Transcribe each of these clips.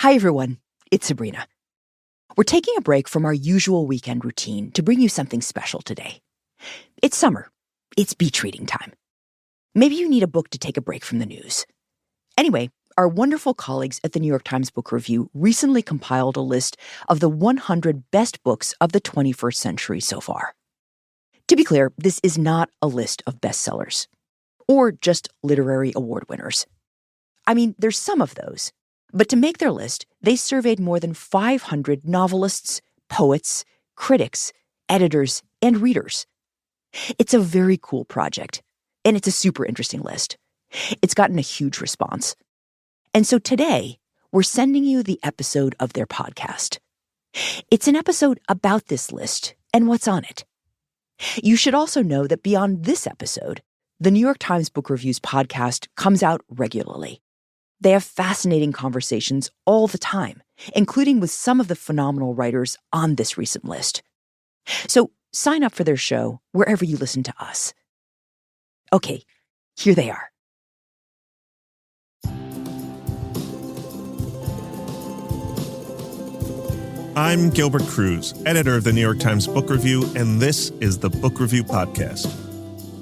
Hi, everyone. It's Sabrina. We're taking a break from our usual weekend routine to bring you something special today. It's summer. It's beach reading time. Maybe you need a book to take a break from the news. Anyway, our wonderful colleagues at the New York Times Book Review recently compiled a list of the 100 best books of the 21st century so far. To be clear, this is not a list of bestsellers or just literary award winners. I mean, there's some of those. But to make their list, they surveyed more than 500 novelists, poets, critics, editors, and readers. It's a very cool project, and it's a super interesting list. It's gotten a huge response. And so today, we're sending you the episode of their podcast. It's an episode about this list and what's on it. You should also know that beyond this episode, the New York Times Book Review's podcast comes out regularly. They have fascinating conversations all the time, including with some of the phenomenal writers on this recent list. So sign up for their show wherever you listen to us. Okay, here they are. I'm Gilbert Cruz, editor of the New York Times Book Review, and this is the Book Review Podcast.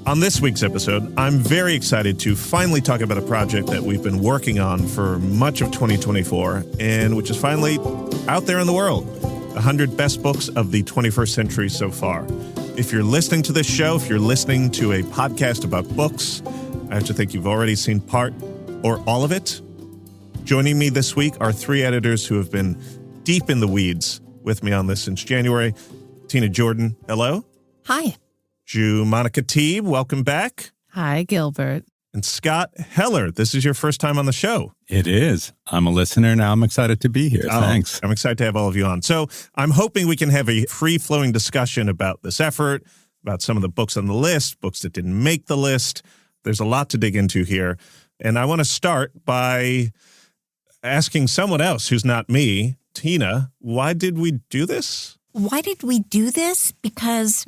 On this week's episode, I'm very excited to finally talk about a project that we've been working on for much of 2024 and which is finally out there in the world, 100 best books of the 21st century so far. If you're listening to this show, if you're listening to a podcast about books, I have to think you've already seen part or all of it. Joining me this week are three editors who have been deep in the weeds with me on this since January. Tina Jordan, hello. Hi. Monica Teeb, welcome back. Hi, Gilbert. And Scott Heller, this is your first time on the show. It is. I'm a listener now. I'm excited to be here. Thanks. I'm excited to have all of you on. So I'm hoping we can have a free-flowing discussion about this effort, about some of the books on the list, books that didn't make the list. There's a lot to dig into here. And I want to start by asking someone else who's not me, Tina, why did we do this? Why did we do this? Because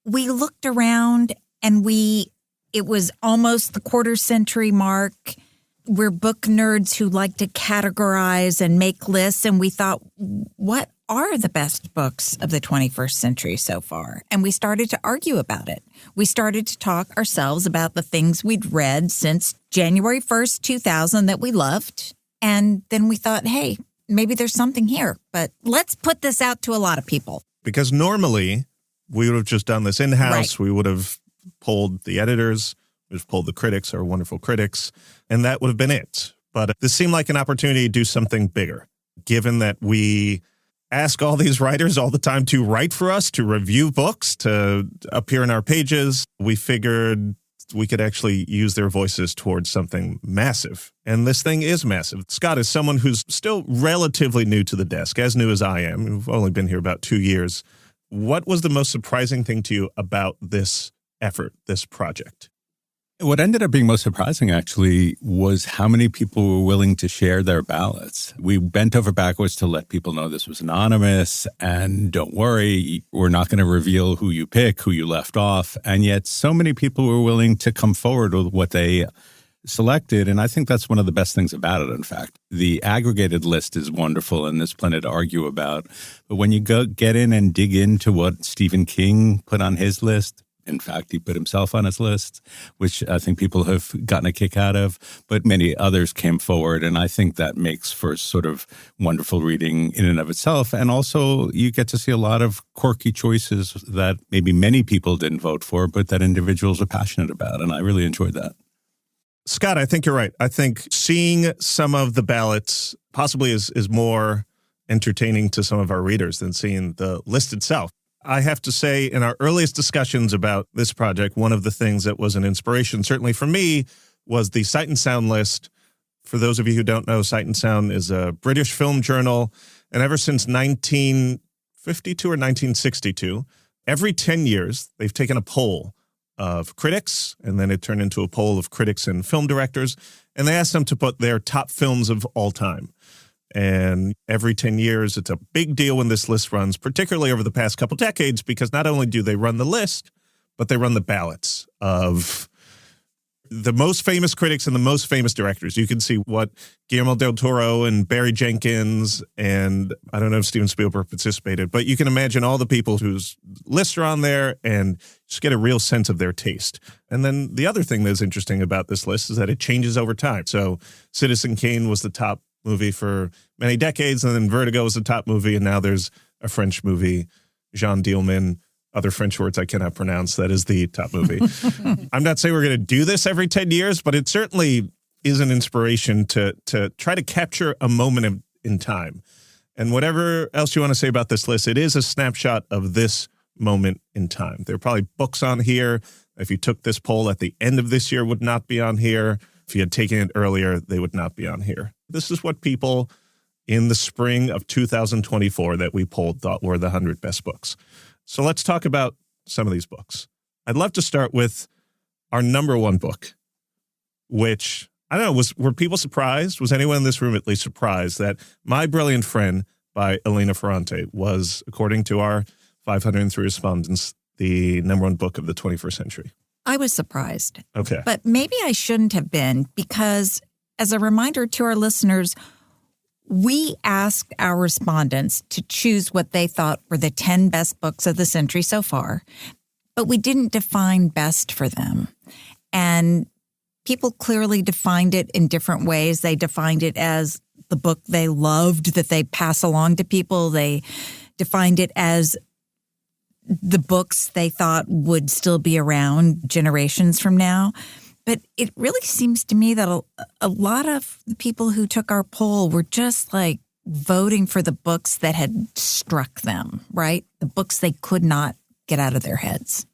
we looked around and it was almost the quarter century mark. We're book nerds who like to categorize and make lists. And we thought, what are the best books of the 21st century so far? And we started to argue about it. We started to talk ourselves about the things we'd read since January 1st, 2000 that we loved. And then we thought, hey, maybe there's something here, but let's put this out to a lot of people. Because normally we would have just done this in-house. Right. We would have polled the editors, we would have polled the critics, our wonderful critics, and that would have been it. But this seemed like an opportunity to do something bigger, given that we ask all these writers all the time to write for us, to review books, to appear in our pages. We figured we could actually use their voices towards something massive. And this thing is massive. Scott is someone who's still relatively new to the desk, as new as I am. We've only been here about 2 years. What was the most surprising thing to you about this effort, this project? What ended up being most surprising, actually, was how many people were willing to share their ballots. We bent over backwards to let people know this was anonymous, and don't worry, we're not going to reveal who you pick, who you left off. And yet so many people were willing to come forward with what they selected, and I think that's one of the best things about it, in fact. The aggregated list is wonderful, and there's plenty to argue about. But when you get in and dig into what Stephen King put on his list, in fact, he put himself on his list, which I think people have gotten a kick out of, but many others came forward, and I think that makes for sort of wonderful reading in and of itself. And also, you get to see a lot of quirky choices that maybe many people didn't vote for, but that individuals are passionate about, and I really enjoyed that. Scott, I think you're right. I think seeing some of the ballots possibly is more entertaining to some of our readers than seeing the list itself. I have to say, in our earliest discussions about this project, one of the things that was an inspiration, certainly for me, was the Sight and Sound list. For those of you who don't know, Sight and Sound is a British film journal, and ever since 1952 or 1962, every 10 years, they've taken a poll of critics, and then it turned into a poll of critics and film directors, and they asked them to put their top films of all time. And every 10 years, it's a big deal when this list runs, particularly over the past couple decades, because not only do they run the list, but they run the ballots of the most famous critics and the most famous directors. You can see what Guillermo del Toro and Barry Jenkins, and I don't know if Steven Spielberg participated, but you can imagine all the people whose lists are on there and just get a real sense of their taste. And then the other thing that's interesting about this list is that it changes over time. So Citizen Kane was the top movie for many decades, and then Vertigo was the top movie, and now there's a French movie, Jean Dielman, other French words I cannot pronounce, that is the top movie. I'm not saying we're going to do this every 10 years, but it certainly is an inspiration to try to capture a moment in time. And whatever else you want to say about this list, it is a snapshot of this moment in time. There are probably books on here. If you took this poll at the end of this year, would not be on here. If you had taken it earlier, they would not be on here. This is what people in the spring of 2024 that we polled thought were the 100 best books. So let's talk about some of these books. I'd love to start with our number one book, which, I don't know, were people surprised? Was anyone in this room at least surprised that My Brilliant Friend by Elena Ferrante was, according to our 503 respondents, the number one book of the 21st century? I was surprised. Okay. But maybe I shouldn't have been, because as a reminder to our listeners, we asked our respondents to choose what they thought were the 10 best books of the century so far, but we didn't define best for them. And people clearly defined it in different ways. They defined it as the book they loved that they pass along to people. They defined it as the books they thought would still be around generations from now. But it really seems to me that a lot of the people who took our poll were just like voting for the books that had struck them, right? The books they could not get out of their heads.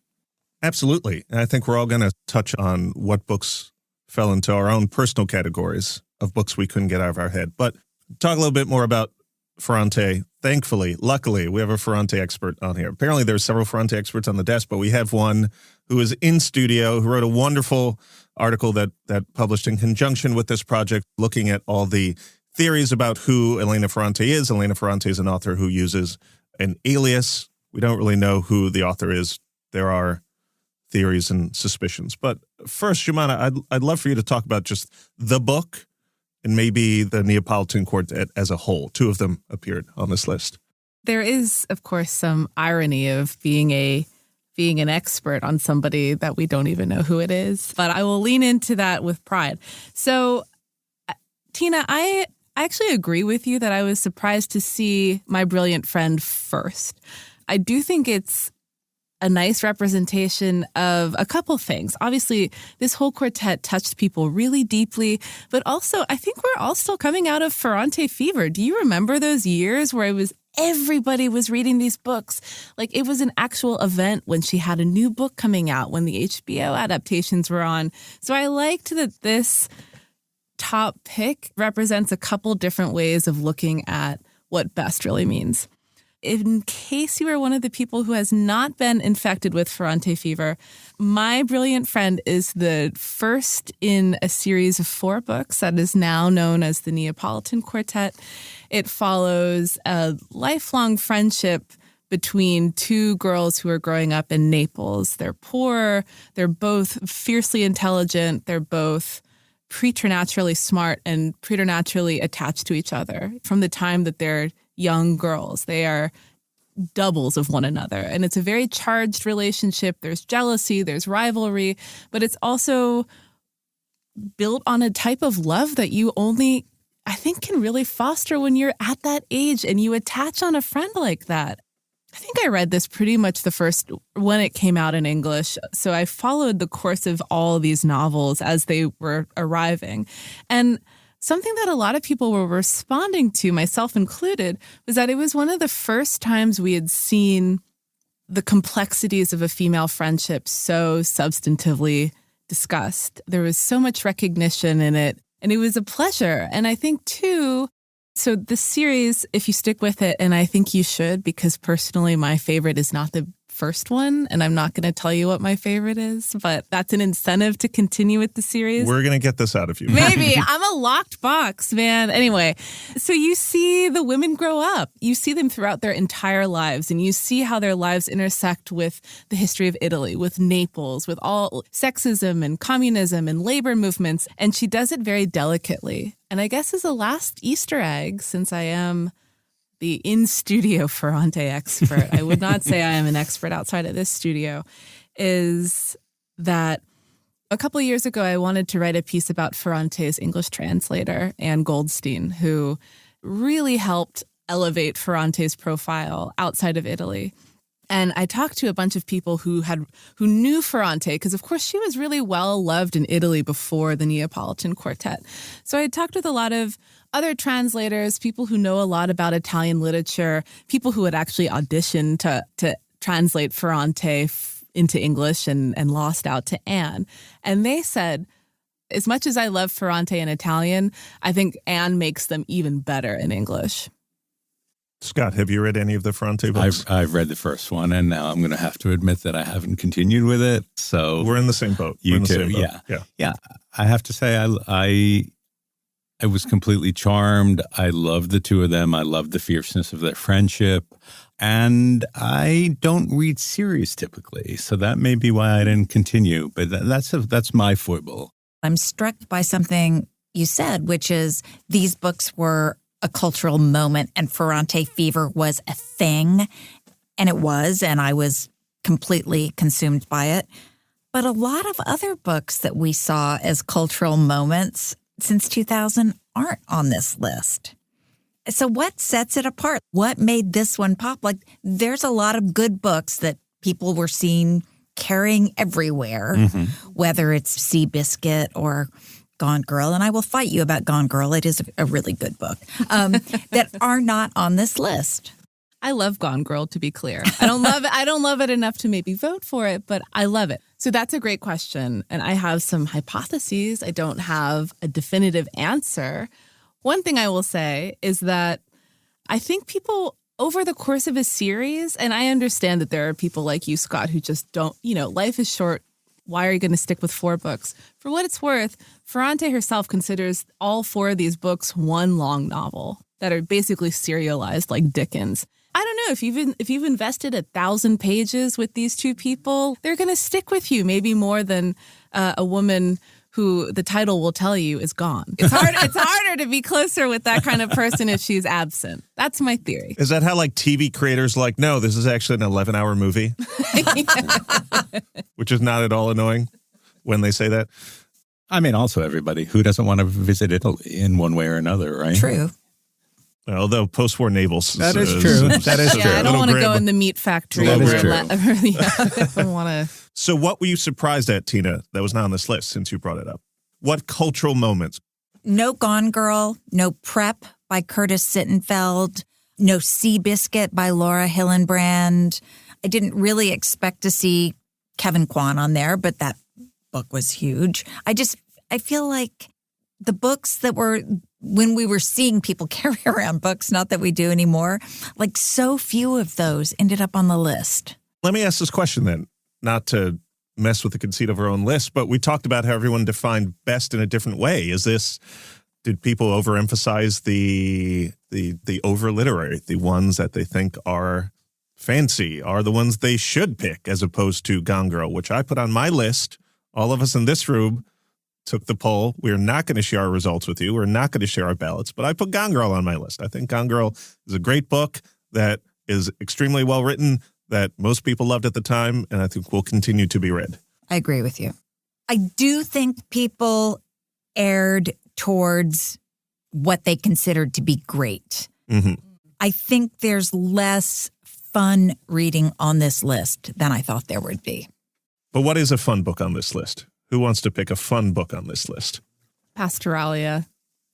Absolutely. And I think we're all going to touch on what books fell into our own personal categories of books we couldn't get out of our head. But talk a little bit more about Ferrante. Thankfully, luckily, we have a Ferrante expert on here. Apparently, there's several Ferrante experts on the desk, but we have one who is in studio, who wrote a wonderful article that published in conjunction with this project, looking at all the theories about who Elena Ferrante is. Elena Ferrante is an author who uses an alias. We don't really know who the author is. There are theories and suspicions. But first, Jumana, I'd love for you to talk about just the book and maybe the Neapolitan Quartet as a whole. Two of them appeared on this list. There is, of course, some irony of being an expert on somebody that we don't even know who it is. But I will lean into that with pride. So, Tina, I actually agree with you that I was surprised to see My Brilliant Friend first. I do think it's a nice representation of a couple things. Obviously, this whole quartet touched people really deeply, but also I think we're all still coming out of Ferrante fever. Do you remember those years where everybody was reading these books? Like, it was an actual event when she had a new book coming out, when the HBO adaptations were on. So I liked that this top pick represents a couple different ways of looking at what best really means. In case you are one of the people who has not been infected with Ferrante fever, My Brilliant Friend is the first in a series of 4 books that is now known as the Neapolitan Quartet. It follows a lifelong friendship between 2 girls who are growing up in Naples. They're poor, they're both fiercely intelligent, they're both preternaturally smart and preternaturally attached to each other. From the time that they're young girls, they are doubles of one another. And it's a very charged relationship. There's jealousy, there's rivalry, but it's also built on a type of love that you only, I think, can really foster when you're at that age and you attach on a friend like that. I think I read this pretty much the first when it came out in English. So I followed the course of all of these novels as they were arriving. And something that a lot of people were responding to, myself included, was that it was one of the first times we had seen the complexities of a female friendship so substantively discussed. There was so much recognition in it, and it was a pleasure. And I think, too, so the series, if you stick with it, and I think you should, because personally my favorite is not the first one, and I'm not going to tell you what my favorite is, but that's an incentive to continue with the series. We're going to get this out of you. Maybe. I'm a locked box, man. Anyway, so you see the women grow up. You see them throughout their entire lives, and you see how their lives intersect with the history of Italy, with Naples, with all sexism and communism and labor movements. And she does it very delicately. And I guess as a last Easter egg, since I am the in-studio Ferrante expert, I would not say I am an expert outside of this studio, is that a couple of years ago, I wanted to write a piece about Ferrante's English translator, Anne Goldstein, who really helped elevate Ferrante's profile outside of Italy. And I talked to a bunch of people who knew Ferrante, because of course she was really well loved in Italy before the Neapolitan Quartet. So I talked with a lot of other translators, people who know a lot about Italian literature, people who had actually auditioned to translate Ferrante into English and lost out to Anne. And they said, as much as I love Ferrante in Italian, I think Anne makes them even better in English. Scott, have you read any of the Ferrante books? I've read the first one, and now I'm going to have to admit that I haven't continued with it. So we're in the same boat. You too, yeah. I have to say, I was completely charmed. I loved the two of them. I loved the fierceness of their friendship. And I don't read series typically, so that may be why I didn't continue. But that's my foible. I'm struck by something you said, which is these books were a cultural moment and Ferrante fever was a thing. And it was, and I was completely consumed by it. But a lot of other books that we saw as cultural moments since 2000 aren't on this list. So what sets it apart? What made this one pop? Like, there's a lot of good books that people were seen carrying everywhere, whether it's Seabiscuit or Gone Girl, and I will fight you about Gone Girl. It is a really good book, that are not on this list. I love Gone Girl, to be clear. I don't love it. I don't love it enough to maybe vote for it, but I love it. So that's a great question. And I have some hypotheses. I don't have a definitive answer. One thing I will say is that I think people over the course of a series, and I understand that there are people like you, Scott, who just don't, life is short. Why are you going to stick with 4 books? For what it's worth, Ferrante herself considers all 4 of these books one long novel that are basically serialized like Dickens. I don't know, if you've invested 1,000 pages with these two people, they're going to stick with you maybe more than a woman who the title will tell you is gone. It's harder to be closer with that kind of person if she's absent. That's my theory. Is that how TV creators no, this is actually an 11-hour movie? Which is not at all annoying when they say that. I mean, also everybody who doesn't want to visit Italy in one way or another, right? True. Although post-war navels. That is true. That is true. I don't want to go in the meat factory. That is true. I don't want to. So what were you surprised at, Tina, that was not on this list since you brought it up? What cultural moments? No Gone Girl, no Prep by Curtis Sittenfeld, no Seabiscuit by Laura Hillenbrand. I didn't really expect to see Kevin Kwan on there, but that book was huge. I feel like the books that were, when we were seeing people carry around books, not that we do anymore, so few of those ended up on the list. Let me ask this question then, not to mess with the conceit of our own list, but we talked about how everyone defined best in a different way. Did people overemphasize the over-literary, the ones that they think are fancy, are the ones they should pick, as opposed to Gone Girl, which I put on my list. All of us in this room took the poll. We're not going to share our results with you. We're not going to share our ballots, but I put Gone Girl on my list. I think Gone Girl is a great book that is extremely well written, that most people loved at the time, and I think will continue to be read. I agree with you. I do think people erred towards what they considered to be great. Mm-hmm. I think there's less fun reading on this list than I thought there would be. But what is a fun book on this list? Who wants to pick a fun book on this list? Pastoralia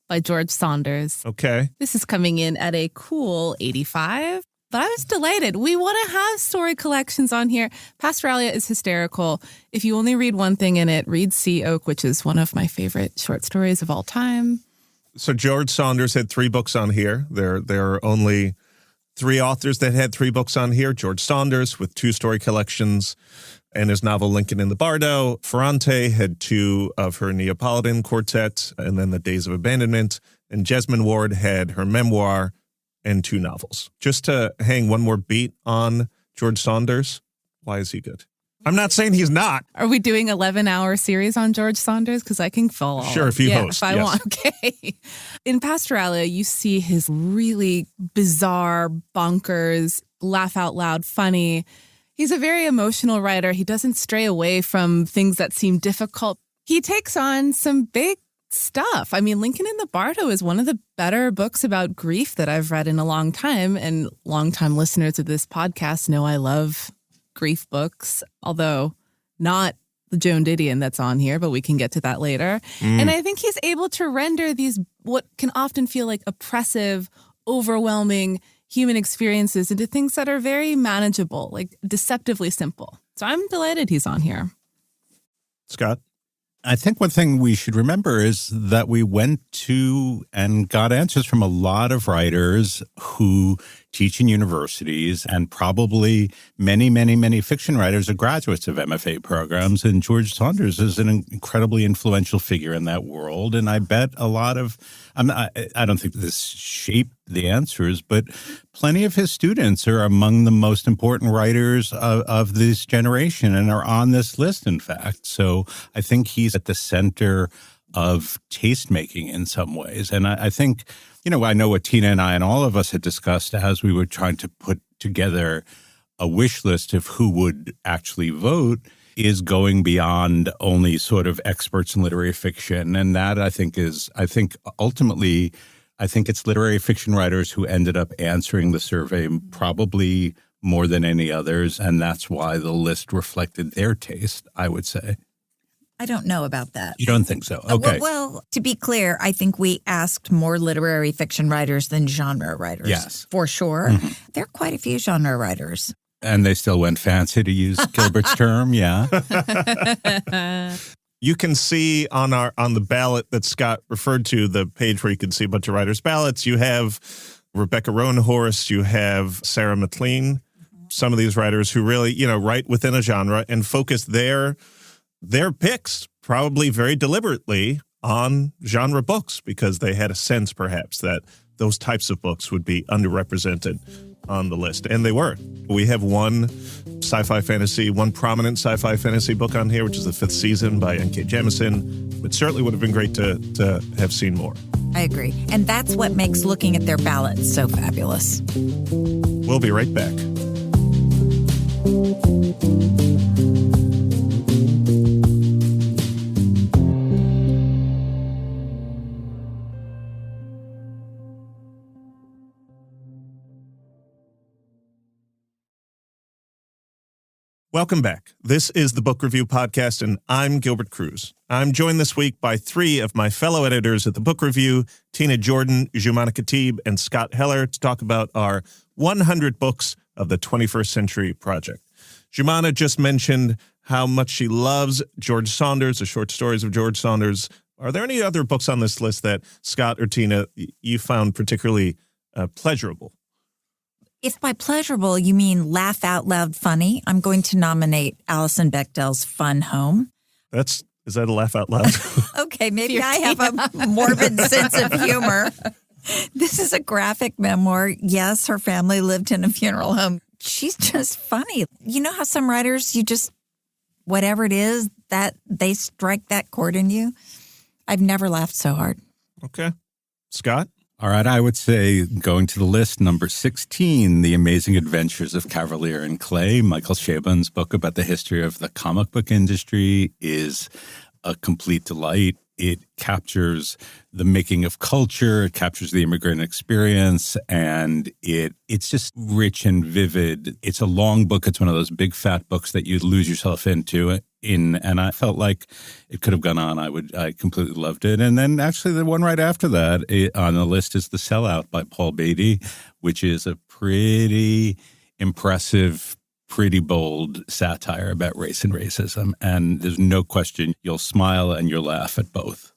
by George Saunders. Okay. This is coming in at a cool 85. But I was delighted. We want to have story collections on here. Pastoralia is hysterical. If you only read one thing in it, read Sea Oak, which is one of my favorite short stories of all time. So George Saunders had 3 books on here. There are only 3 authors that had 3 books on here. George Saunders with 2 story collections and his novel Lincoln in the Bardo. Ferrante had 2 of her Neapolitan quartet and then The Days of Abandonment. And Jesmyn Ward had her memoir and 2 novels. Just to hang one more beat on George Saunders, why is he good? I'm not saying he's not. Are we doing 11-hour series on George Saunders? Because I can fill all. Sure, if you host. If I want. Okay. In Pastoralia, you see his really bizarre, bonkers, laugh out loud, funny. He's a very emotional writer. He doesn't stray away from things that seem difficult. He takes on some big stuff. I mean, Lincoln in the Bardo is one of the better books about grief that I've read in a long time. And longtime listeners of this podcast know I love grief books, although not the Joan Didion that's on here, but we can get to that later. And I think he's able to render these what can often feel like oppressive, overwhelming human experiences into things that are very manageable, like deceptively simple. So I'm delighted he's on here. Scott? I think one thing we should remember is that we went to and got answers from a lot of writers who teach in universities, and probably many, many, many fiction writers are graduates of MFA programs. And George Saunders is an incredibly influential figure in that world. And I bet a lot of, I don't think this shaped the answers, but plenty of his students are among the most important writers of this generation and are on this list, in fact. So I think he's at the center of taste-making in some ways. And I think, I know what Tina and I and all of us had discussed as we were trying to put together a wish list of who would actually vote is going beyond only sort of experts in literary fiction. And that ultimately, it's literary fiction writers who ended up answering the survey probably more than any others. And that's why the list reflected their taste, I would say. I don't know about that. You don't think so? Okay. Well, to be clear, I think we asked more literary fiction writers than genre writers. Yes. For sure. Mm-hmm. There are quite a few genre writers. And they still went fancy, to use Gilbert's term, yeah. You can see on the ballot that Scott referred to, the page where you can see a bunch of writers' ballots, you have Rebecca Roanhorse, you have Sarah McLean, some of these writers who really, write within a genre and focus their picks probably very deliberately on genre books because they had a sense perhaps that those types of books would be underrepresented on the list. And they were. We have one prominent sci-fi fantasy book on here, which is The Fifth Season by N.K. Jemisin. It certainly would have been great to have seen more. I agree. And that's what makes looking at their ballots so fabulous. We'll be right back. Welcome back. This is the Book Review Podcast, and I'm Gilbert Cruz. I'm joined this week by 3 of my fellow editors at the Book Review, Tina Jordan, Jumana Khatib, and Scott Heller, to talk about our 100 Books of the 21st Century project. Jumana just mentioned how much she loves George Saunders, the short stories of George Saunders. Are there any other books on this list that, Scott or Tina, you found particularly pleasurable? If by pleasurable you mean laugh out loud funny, I'm going to nominate Alison Bechdel's Fun Home. Is that a laugh out loud? Okay, maybe I have a morbid sense of humor. This is a graphic memoir. Yes, her family lived in a funeral home. She's just funny. You know how some writers, whatever it is, that they strike that chord in you? I've never laughed so hard. Okay. Scott? All right, I would say going to the list, number 16, The Amazing Adventures of Cavalier and Clay. Michael Chabon's book about the history of the comic book industry is a complete delight. It captures the making of culture, it captures the immigrant experience, and it's just rich and vivid. It's a long book. It's one of those big fat books that you lose yourself into. And I felt like it could have gone on. I completely loved it. And then actually the one right after that on the list is The Sellout by Paul Beatty, which is a pretty impressive, pretty bold satire about race and racism. And there's no question you'll smile and you'll laugh at both.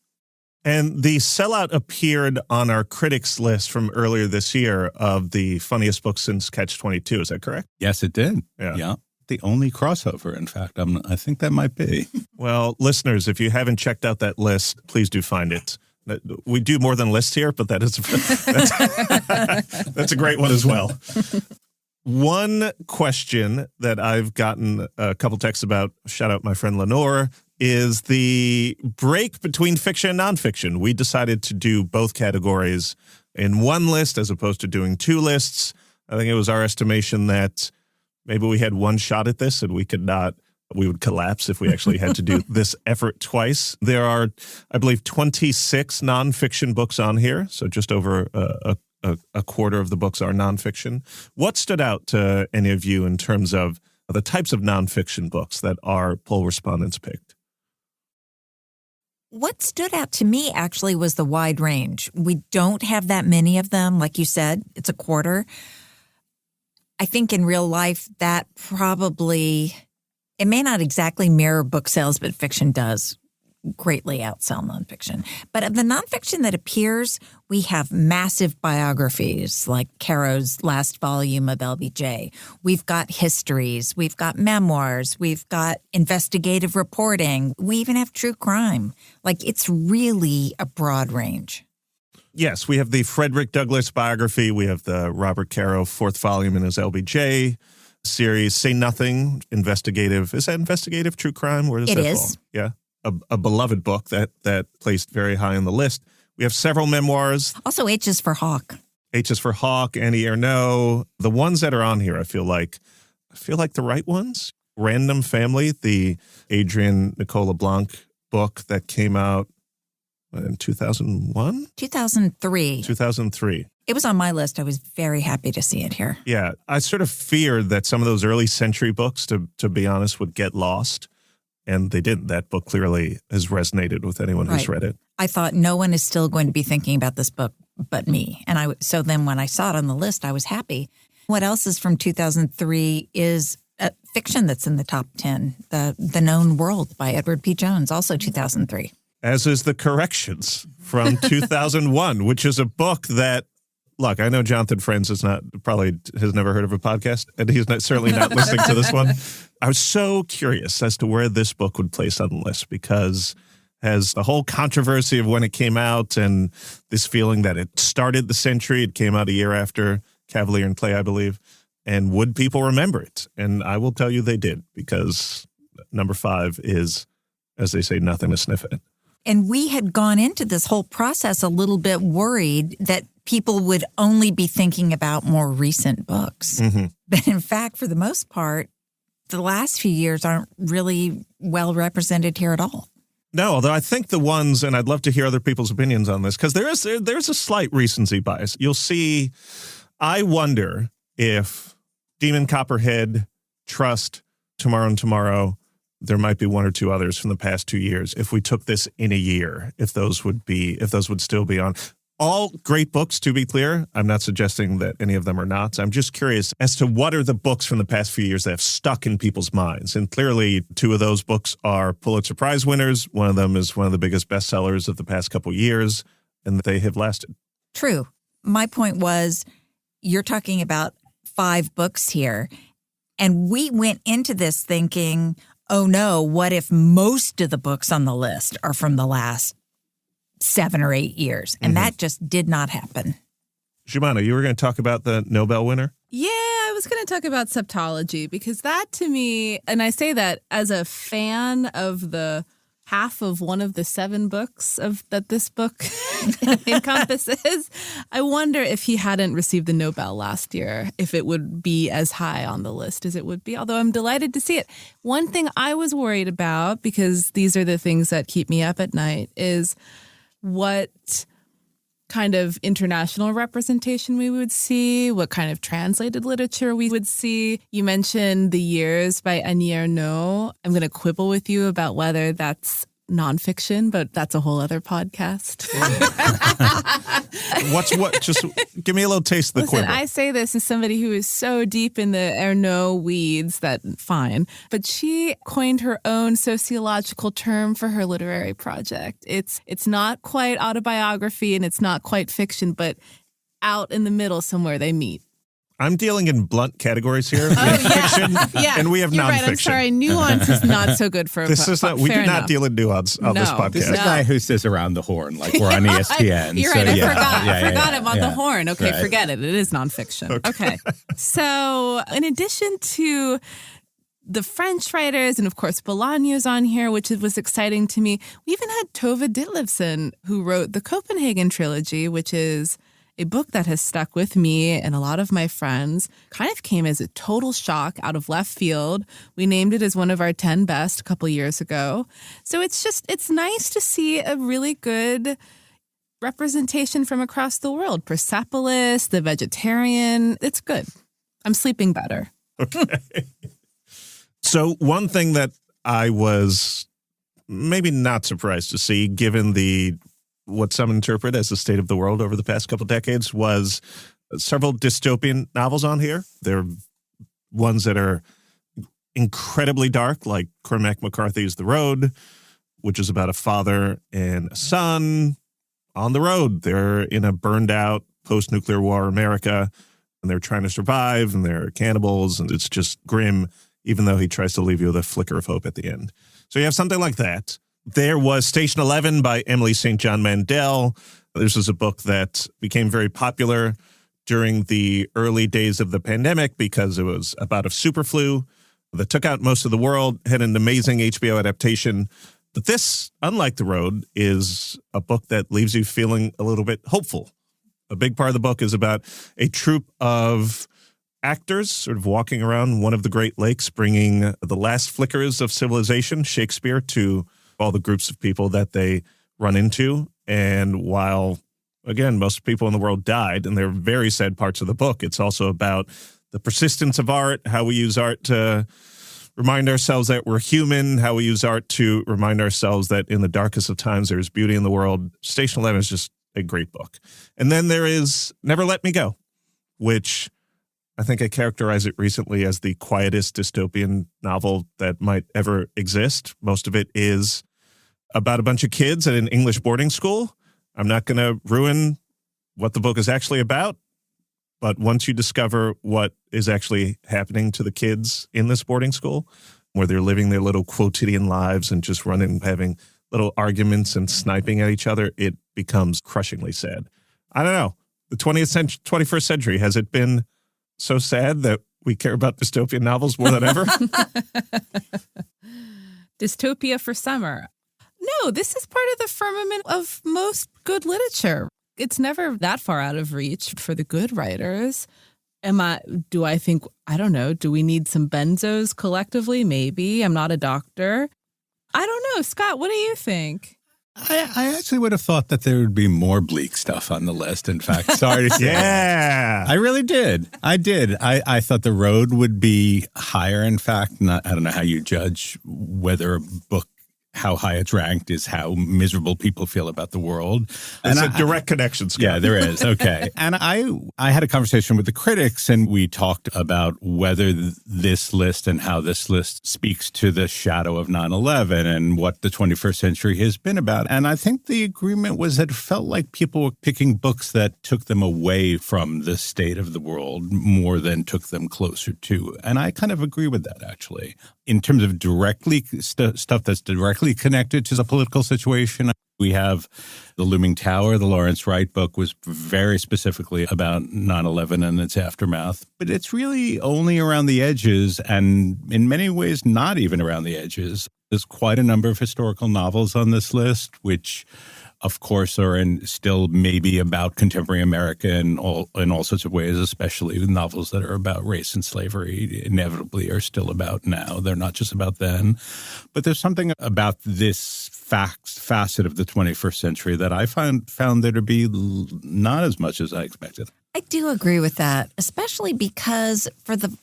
And the sellout appeared on our critics list from earlier this year of the funniest books since Catch-22. Is that correct? Yes, it did. Yeah. The only crossover, in fact. I think that might be. Well, listeners, if you haven't checked out that list, please do find it. We do more than lists here, but that's a great one as well. One question that I've gotten a couple texts about, shout out my friend Lenore, is the break between fiction and nonfiction. We decided to do both categories in one list as opposed to doing two lists. I think it was our estimation that maybe we had one shot at this and we would collapse if we actually had to do this effort twice. There are, I believe, 26 nonfiction books on here, so just over a quarter of the books are nonfiction. What stood out to any of you in terms of the types of nonfiction books that our poll respondents picked? What stood out to me actually was the wide range. We don't have that many of them. Like you said, it's a quarter. I think in real life that probably, it may not exactly mirror book sales, but fiction does greatly outsell nonfiction. But of the nonfiction that appears, we have massive biographies like Caro's last volume of LBJ. We've got histories. We've got memoirs. We've got investigative reporting. We even have true crime. Like, it's really a broad range. Yes, we have the Frederick Douglass biography. We have the Robert Caro fourth volume in his LBJ series. Say Nothing, investigative. Is that investigative true crime? Where does it that is. fall? Yeah. A beloved book that placed very high on the list. We have several memoirs. Also, H is for Hawk. H is for Hawk, Annie Ernaux. The ones that are on here, I feel like the right ones. Random Family, the Adrienne Nicola Blanc book that came out in 2001? 2003. 2003. It was on my list. I was very happy to see it here. Yeah, I sort of feared that some of those early century books, to be honest, would get lost. And they didn't. That book clearly has resonated with anyone who's read it. I thought no one is still going to be thinking about this book but me. And so then when I saw it on the list, I was happy. What else is from 2003 is fiction that's in the top 10. The Known World by Edward P. Jones, also 2003. As is The Corrections from 2001, which is a book that, look, I know Jonathan Friends has never heard of a podcast, and he's certainly not listening to this one. I was so curious as to where this book would place on the list because it has the whole controversy of when it came out and this feeling that it started the century. It came out a year after Cavalier and Clay, I believe. And would people remember it? And I will tell you they did, because number 5 is, as they say, nothing to sniff at. And we had gone into this whole process a little bit worried that people would only be thinking about more recent books. Mm-hmm. But in fact, for the most part, the last few years aren't really well represented here at all. No, although I think the ones, and I'd love to hear other people's opinions on this, because there's a slight recency bias. You'll see, I wonder if Demon Copperhead, Trust, Tomorrow and Tomorrow, there might be one or two others from the past 2 years. If we took this in a year, if those would still be on. All great books, to be clear. I'm not suggesting that any of them are not. I'm just curious as to what are the books from the past few years that have stuck in people's minds. And clearly, 2 of those books are Pulitzer Prize winners. One of them is one of the biggest bestsellers of the past couple years, and they have lasted. True. My point was, you're talking about 5 books here, and we went into this thinking, oh no, what if most of the books on the list are from the last 7 or 8 years? And that just did not happen. Jumana, you were going to talk about the Nobel winner? Yeah, I was going to talk about septology, because that to me, and I say that as a fan of the half of one of the 7 books that this book encompasses, I wonder if he hadn't received the Nobel last year, if it would be as high on the list as it would be, although I'm delighted to see it. One thing I was worried about, because these are the things that keep me up at night, is what kind of international representation we would see, what kind of translated literature we would see. You mentioned The Years by Annie Ernaux. I'm going to quibble with you about whether that's nonfiction, but that's a whole other podcast. Just give me a little taste of the Listen, quiver. I say this as somebody who is so deep in the Ernaud weeds that fine, but she coined her own sociological term for her literary project. It's not quite autobiography and it's not quite fiction, but out in the middle somewhere they meet. I'm dealing in blunt categories here. We have fiction, and we have You're nonfiction. right. I'm sorry. Nuance is not so good for This is not. We do not deal in nuance on this podcast. This is a guy who says around the horn, like we're on ESPN. You're right. I forgot him on the yeah. horn. Okay, Right. forget it. It is nonfiction. Okay. So in addition to the French writers, and of course Bolaño's on here, which was exciting to me, we even had Tove Ditlevsen, who wrote the Copenhagen trilogy, which is a book that has stuck with me and a lot of my friends. Kind of came as a total shock out of left field. We named it as one of our 10 best a couple years ago. So it's nice to see a really good representation from across the world. Persepolis, The Vegetarian. It's good. I'm sleeping better. Okay. So one thing that I was maybe not surprised to see, given what some interpret as the state of the world over the past couple decades, was several dystopian novels on here. There are ones that are incredibly dark, like Cormac McCarthy's The Road, which is about a father and a son on the road. They're in a burned out post-nuclear war America, and they're trying to survive, and they're cannibals, and it's just grim, even though he tries to leave you with a flicker of hope at the end. So you have something like that. There was Station 11 by Emily St. John Mandel. This was a book that became very popular during the early days of the pandemic because it was about a super flu that took out most of the world, had an amazing HBO adaptation. But this, unlike The Road, is a book that leaves you feeling a little bit hopeful. A big part of the book is about a troupe of actors sort of walking around one of the Great Lakes, bringing the last flickers of civilization, Shakespeare, to all the groups of people that they run into. And while, again, most people in the world died, and they're very sad parts of the book, it's also about the persistence of art, how we use art to remind ourselves that we're human, how we use art to remind ourselves that in the darkest of times there's beauty in the world. Station 11 is just a great book. And then there is Never Let Me Go, which I think I characterized it recently as the quietest dystopian novel that might ever exist. Most of it is about a bunch of kids at an English boarding school. I'm not going to ruin what the book is actually about, but once you discover what is actually happening to the kids in this boarding school, where they're living their little quotidian lives and just having little arguments and sniping at each other, it becomes crushingly sad. I don't know. The 21st century, has it been so sad that we care about dystopian novels more than ever? Dystopia for summer. No, this is part of the firmament of most good literature. It's never that far out of reach for the good writers. I don't know, do we need some benzos collectively? Maybe. I'm not a doctor. I don't know. Scott, what do you think? I actually would have thought that there would be more bleak stuff on the list. In fact, sorry to say. Yeah. I really did. I did. I thought The Road would be higher. In fact, I don't know how you judge whether a book, how high it's ranked is how miserable people feel about the world. There's a direct connection, Scott. Yeah, there is. Okay. And I had a conversation with the critics, and we talked about whether this list and how this list speaks to the shadow of 9/11 and what the 21st century has been about. And I think the agreement was that it felt like people were picking books that took them away from the state of the world more than took them closer to. And I kind of agree with that, actually. In terms of directly stuff that's directly connected to the political situation, we have The Looming Tower. The Lawrence Wright book was very specifically about 9/11 and its aftermath. But it's really only around the edges, and in many ways not even around the edges. There's quite a number of historical novels on this list, which of course are still maybe about contemporary America in all sorts of ways, especially the novels that are about race and slavery inevitably are still about now. They're not just about then. But there's something about this facet of the 21st century that I found there to be not as much as I expected. I do agree with that, especially because for the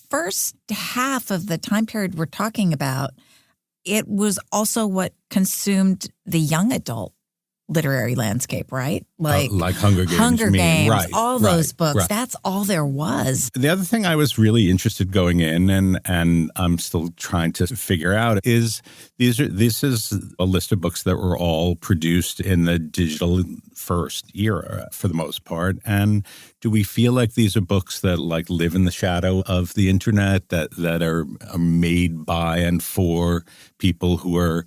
first half of the time period we're talking about, it was also what consumed the young adult literary landscape, right? Like Hunger Games. you mean. Right, all those books. Right. That's all there was. The other thing I was really interested going in, and I'm still trying to figure out, is this is a list of books that were all produced in the digital first era for the most part. And do we feel like these are books that like live in the shadow of the internet, that are made by and for people who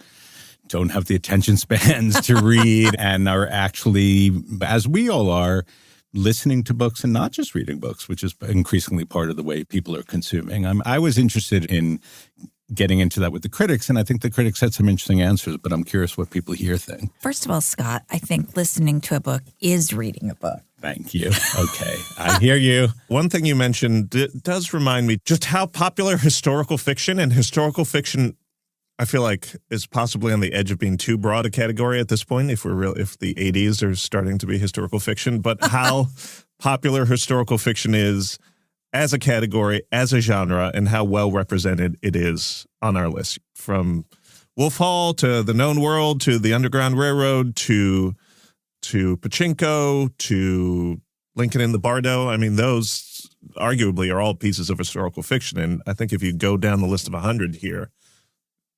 don't have the attention spans to read and are actually, as we all are, listening to books and not just reading books, which is increasingly part of the way people are consuming? I was interested in getting into that with the critics, and I think the critics had some interesting answers, but I'm curious what people here think. First of all, Scott, I think listening to a book is reading a book. Thank you. Okay. I hear you. One thing you mentioned does remind me just how popular historical fiction I feel like is possibly on the edge of being too broad a category at this point if the 80s are starting to be historical fiction, but how popular historical fiction is as a category, as a genre, and how well represented it is on our list. From Wolf Hall to The Known World to The Underground Railroad to Pachinko to Lincoln in the Bardo. I mean, those arguably are all pieces of historical fiction. And I think if you go down the list of 100 here,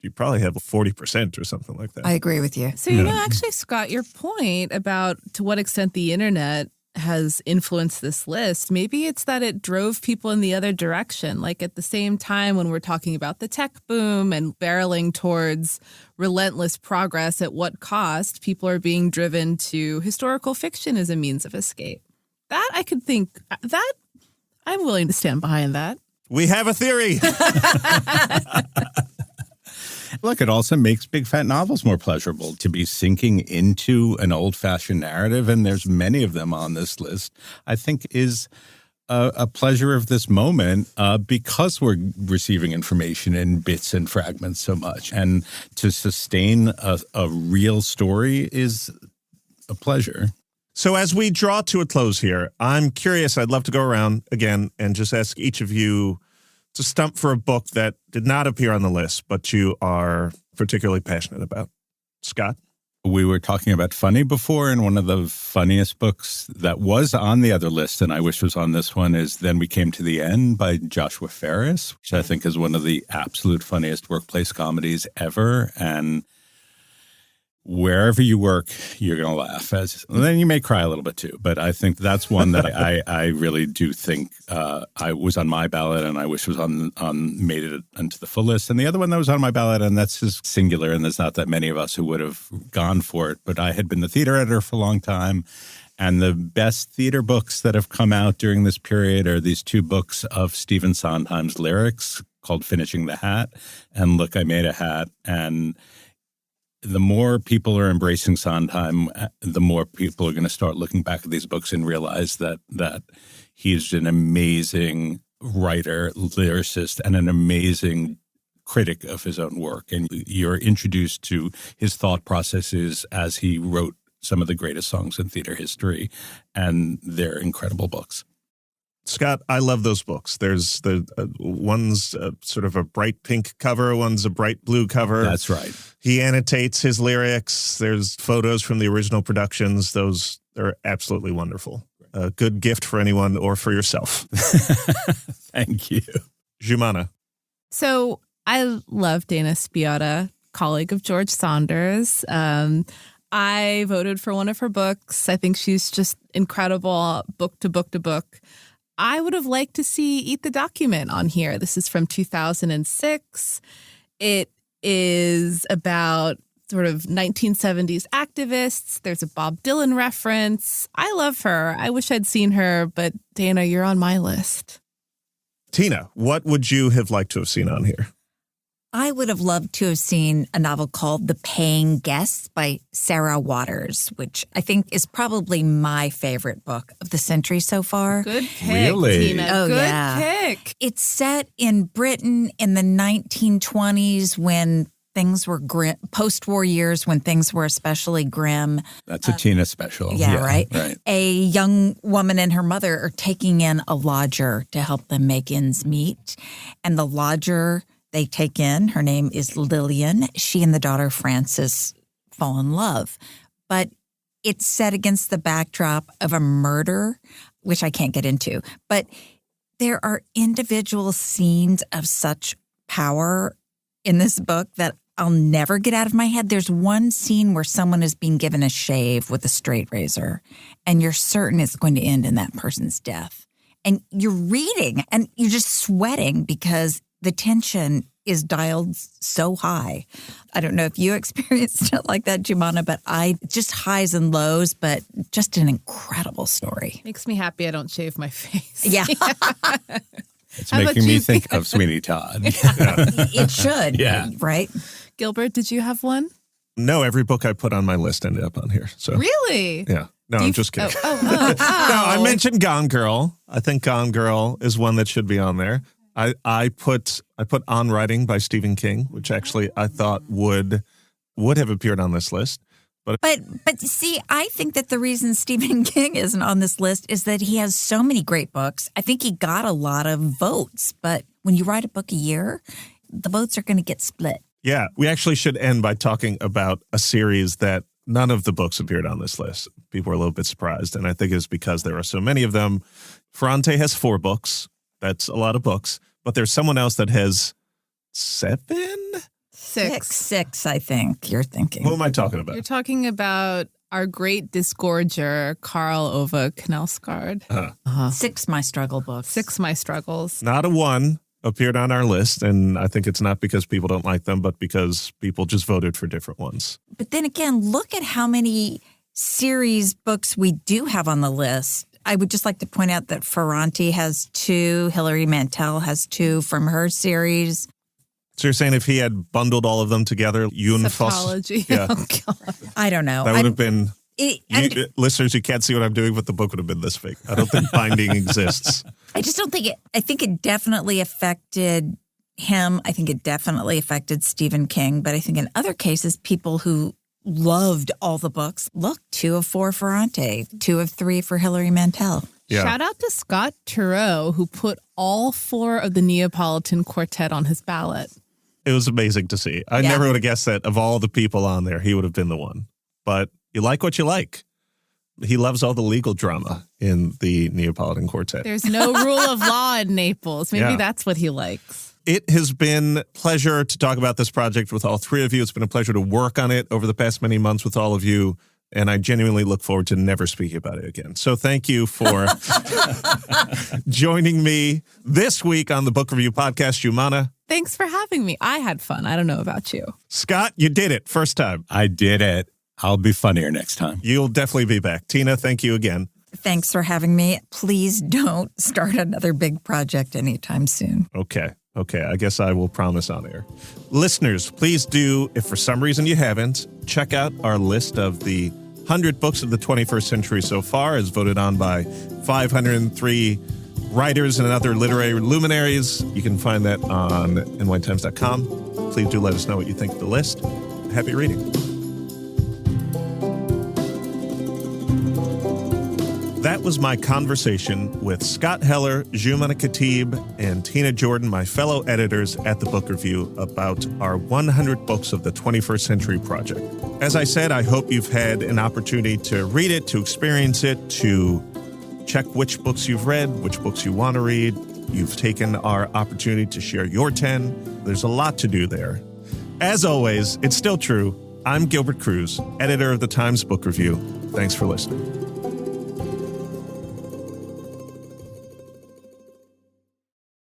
you probably have 40% or something like that. I agree with you. So, actually, Scott, your point about to what extent the internet has influenced this list, maybe it's that it drove people in the other direction. Like at the same time when we're talking about the tech boom and barreling towards relentless progress at what cost, people are being driven to historical fiction as a means of escape. That I could think, that I'm willing to stand behind that. We have a theory. Look, it also makes big fat novels more pleasurable to be sinking into an old-fashioned narrative, and there's many of them on this list, I think is a pleasure of this moment because we're receiving information in bits and fragments so much. And to sustain a real story is a pleasure. So as we draw to a close here, I'm curious, I'd love to go around again and just ask each of you to stump for a book that did not appear on the list, but you are particularly passionate about. Scott? We were talking about funny before, and one of the funniest books that was on the other list, and I wish was on this one, is Then We Came to the End by Joshua Ferris, which I think is one of the absolute funniest workplace comedies ever. And wherever you work, you're going to laugh. And then you may cry a little bit too. But I think that's one that I really do think I was on my ballot, and I wish was made it onto the full list. And the other one that was on my ballot, and that's just singular, and there's not that many of us who would have gone for it. But I had been the theater editor for a long time, and the best theater books that have come out during this period are these two books of Stephen Sondheim's lyrics called Finishing the Hat and Look, I Made a Hat. And the more people are embracing Sondheim, the more people are going to start looking back at these books and realize that he's an amazing writer, lyricist, and an amazing critic of his own work. And you're introduced to his thought processes as he wrote some of the greatest songs in theater history, and they're incredible books. Scott, I love those books. There's one's sort of a bright pink cover, one's a bright blue cover. That's right. He annotates his lyrics. There's photos from the original productions. Those are absolutely wonderful. A good gift for anyone or for yourself. Thank you. Jumana. So I love Dana Spiotta, colleague of George Saunders. I voted for one of her books. I think she's just incredible, book to book to book. I would have liked to see Eat the Document on here. This is from 2006. It is about sort of 1970s activists. There's a Bob Dylan reference. I love her. I wish I'd seen her, but Dana, you're on my list. Tina, what would you have liked to have seen on here? I would have loved to have seen a novel called The Paying Guests by Sarah Waters, which I think is probably my favorite book of the century so far. Good pick, Really? Tina. Oh, Good yeah. pick. It's set in Britain in the 1920s when things were grim, post-war years when things were especially grim. That's a Tina special. Yeah, right? Right. A young woman and her mother are taking in a lodger to help them make ends meet. And the lodger they take in. Her name is Lillian. She and the daughter Frances fall in love. But it's set against the backdrop of a murder, which I can't get into. But there are individual scenes of such power in this book that I'll never get out of my head. There's one scene where someone is being given a shave with a straight razor, and you're certain it's going to end in that person's death. And you're reading, and you're just sweating because the tension is dialed so high. I don't know if you experienced it like that, Jumana, but just highs and lows, but just an incredible story. Makes me happy I don't shave my face. Yeah. It's How about making me you? think of Sweeney Todd. It should, Yeah. right? Gilbert, did you have one? No, every book I put on my list ended up on here. So Really? yeah. No, I'm just kidding. Oh. No, I mentioned Gone Girl. I think Gone Girl is one that should be on there. I put On Writing by Stephen King, which actually I thought would have appeared on this list. But see, I think that the reason Stephen King isn't on this list is that he has so many great books. I think he got a lot of votes, but when you write a book a year, the votes are going to get split. yeah, we actually should end by talking about a series that none of the books appeared on this list. People were a little bit surprised, and I think it's because there are so many of them. Ferrante has 4 books. That's a lot of books. But there's someone else that has 7? Six, I think you're thinking. Who am I talking about? You're talking about our great disgorger, Karl Ove Knausgaard. 6 My Struggle books. 6 My Struggles. Not a 1 appeared on our list, and I think it's not because people don't like them, but because people just voted for different ones. But then again, look at how many series books we do have on the list. I would just like to point out that Ferrante has 2, Hilary Mantel has 2 from her series. So you're saying if he had bundled all of them together, Septology. Yeah. Oh, God. I don't know. that would have been... I listeners, you can't see what I'm doing, but the book would have been this big. I don't think binding exists. just don't think it. I think it definitely affected him. I think it definitely affected Stephen King. But I think in other cases, people who loved all the books, look, 2 of 4 Ferrante, 2 of 3 for Hilary Mantel. Yeah. Shout out to Scott Turow, who put all 4 of the Neapolitan Quartet on his ballot. It was amazing to see. I never would have guessed that of all the people on there, he would have been the one. But you like what you like. He loves all the legal drama in the Neapolitan Quartet. There's no rule of law in Naples. Maybe Yeah. that's what he likes. It has been a pleasure to talk about this project with all 3 of you. It's been a pleasure to work on it over the past many months with all of you. And I genuinely look forward to never speaking about it again. So thank you for joining me this week on the Book Review Podcast, Jumana. Thanks for having me. I had fun. I don't know about you. Scott, you did it. First time. I did it. I'll be funnier next time. You'll definitely be back. Tina, thank you again. Thanks for having me. Please don't start another big project anytime soon. Okay, I guess I will promise on air. Listeners, please do, if for some reason you haven't, check out our list of the 100 books of the 21st century so far, as voted on by 503 writers and other literary luminaries. You can find that on nytimes.com. Please do let us know what you think of the list. Happy reading. That was my conversation with Scott Heller, Jumana Khatib, and Tina Jordan, my fellow editors at the Book Review, about our 100 Books of the 21st Century project. As I said, I hope you've had an opportunity to read it, to experience it, to check which books you've read, which books you want to read. You've taken our opportunity to share your 10. There's a lot to do there. As always, it's still true. I'm Gilbert Cruz, editor of the Times Book Review. Thanks for listening.